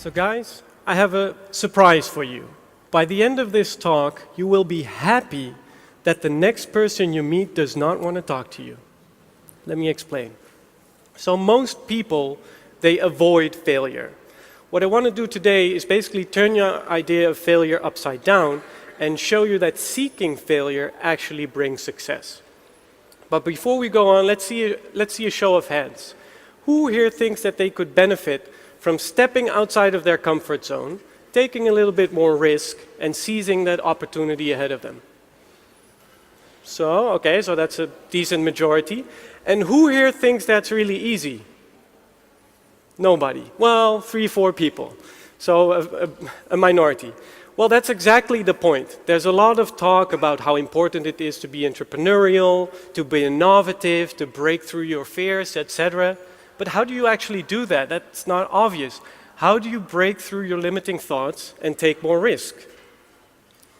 So guys, I have a surprise for you. By the end of this talk, you will be happy that the next person you meet does not want to talk to you. Let me explain. So most people, they avoid failure. What I want to do today is basically turn your idea of failure upside down and show you that seeking failure actually brings success. But before we go on, let's see a show of hands. Who here thinks that they could benefit from stepping outside of their comfort zone, taking a little bit more risk, and seizing that opportunity ahead of them? So that's a decent majority. And who here thinks that's really easy? Nobody. Well, 3-4 people. So a minority. Well, that's exactly the point. There's a lot of talk about how important it is to be entrepreneurial, to be innovative, to break through your fears, etc. But how do you actually do that? That's not obvious. How do you break through your limiting thoughts and take more risk?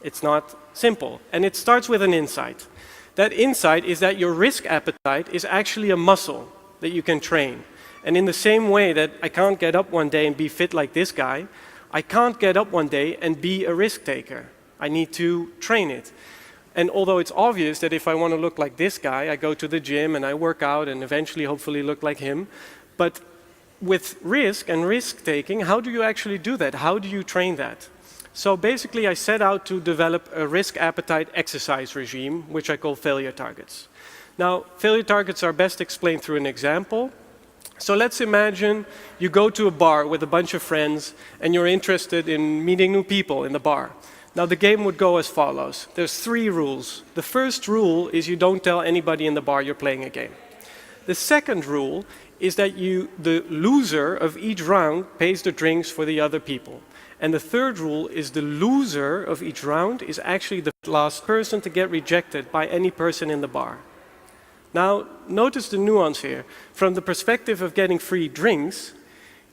It's not simple. And it starts with an insight. That insight is that your risk appetite is actually a muscle that you can train. And in the same way that I can't get up one day and be fit like this guy, I can't get up one day and be a risk taker. I need to train it. And although it's obvious that if I want to look like this guy, I go to the gym and I work out and eventually hopefully look like him. But with risk and risk taking, how do you actually do that? How do you train that? So basically I set out to develop a risk appetite exercise regime, which I call failure targets. Now, failure targets are best explained through an example. So let's imagine you go to a bar with a bunch of friends and you're interested in meeting new people in the bar. Now the game would go as follows. There's 3 rules. The first rule is you don't tell anybody in the bar you're playing a game. The second rule is that the loser of each round pays the drinks for the other people. And the third rule is the loser of each round is actually the last person to get rejected by any person in the bar. Now, notice the nuance here. From the perspective of getting free drinks,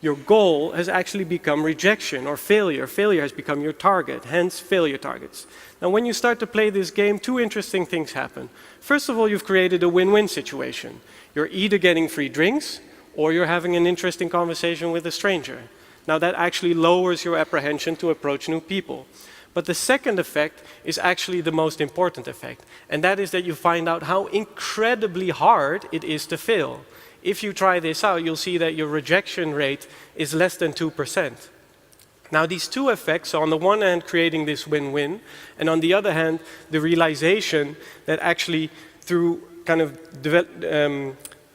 your goal has actually become rejection or failure. Failure has become your target, hence failure targets. Now, when you start to play this game, 2 interesting things happen. First of all, you've created a win-win situation. You're either getting free drinks or you're having an interesting conversation with a stranger. Now, that actually lowers your apprehension to approach new people. But the second effect is actually the most important effect, and that is that you find out how incredibly hard it is to fail. If you try this out, you'll see that your rejection rate is less than 2%. Now, these 2 effects, so on the one hand creating this win-win, and on the other hand the realization that actually through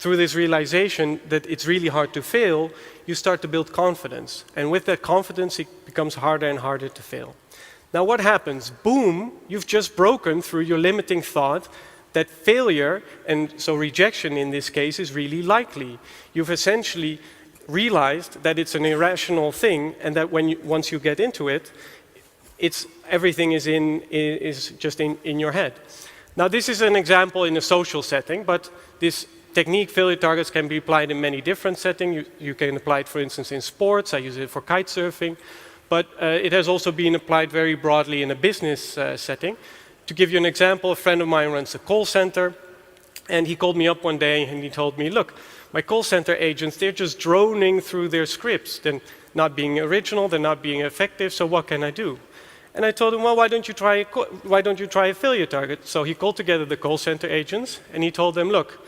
this realization that it's really hard to fail, you start to build confidence. And with that confidence, it becomes harder and harder to fail. Now what happens? Boom, you've just broken through your limiting thought that failure, and so rejection in this case, is really likely. You've essentially realized that it's an irrational thing and that once you get into it, everything is just in your head. Now this is an example in a social setting, but this technique, failure targets, can be applied in many different settings. You can apply it, for instance, in sports. I use it for kite surfing. But it has also been applied very broadly in a business setting. To give you an example, a friend of mine runs a call center. And he called me up one day and he told me, look, my call center agents, they're just droning through their scripts. They're not being original, they're not being effective, so what can I do? And I told him, well, why don't you try a failure target? So he called together the call center agents and he told them, look,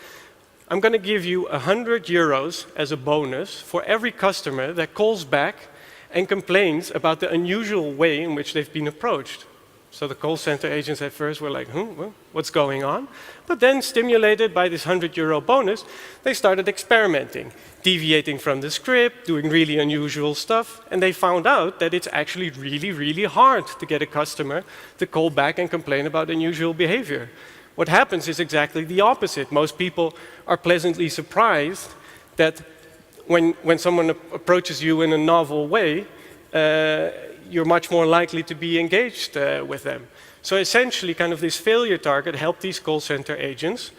I'm going to give you €100 as a bonus for every customer that calls back and complains about the unusual way in which they've been approached. So the call center agents at first were like, well, what's going on? But then, stimulated by this €100 bonus, they started experimenting, deviating from the script, doing really unusual stuff, and they found out that it's actually really, really hard to get a customer to call back and complain about unusual behavior. What happens is exactly the opposite. Most people are pleasantly surprised that when someone approaches you in a novel way, you're much more likely to be engaged with them. So essentially, this failure target helped these call center agents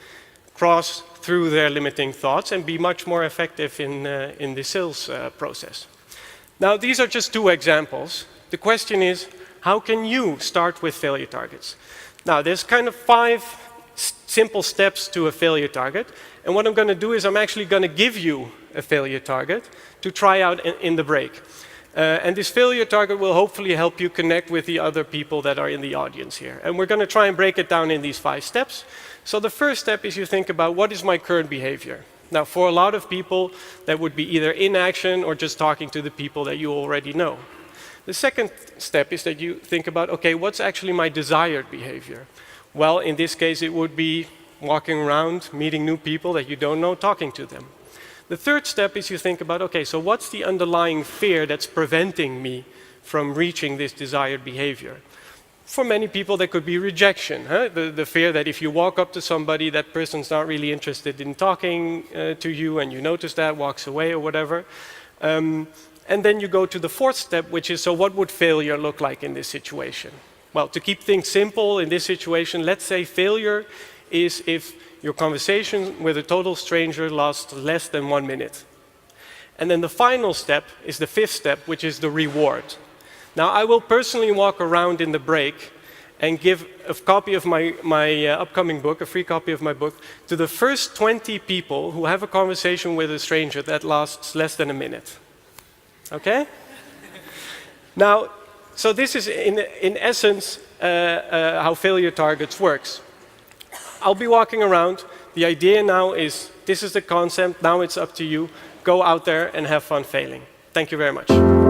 cross through their limiting thoughts and be much more effective in the sales process. Now, these are just 2 examples. The question is, how can you start with failure targets? Now, there's 5 simple steps to a failure target. And what I'm going to do is I'm actually going to give you a failure target to try out in the break. And this failure target will hopefully help you connect with the other people that are in the audience here. And we're going to try and break it down in these 5 steps. So the first step is you think about, what is my current behavior? Now, for a lot of people, that would be either inaction or just talking to the people that you already know. The second step is that you think about, okay, what's actually my desired behavior? Well, in this case, it would be walking around, meeting new people that you don't know, talking to them. The third step is you think about, okay, so what's the underlying fear that's preventing me from reaching this desired behavior? For many people, that could be rejection. The fear that if you walk up to somebody, that person's not really interested in talking to you, and you notice that, walks away or whatever. And then you go to the fourth step, which is, so what would failure look like in this situation? Well, to keep things simple in this situation, let's say failure is if your conversation with a total stranger lasts less than 1 minute. And then the final step is the fifth step, which is the reward. Now, I will personally walk around in the break and give a copy of my upcoming book, a free copy of my book, to the first 20 people who have a conversation with a stranger that lasts less than a minute. Okay? Now, so this is in essence how failure targets works. I'll be walking around. The idea now is, this is the concept, now it's up to you. Go out there and have fun failing. Thank you very much.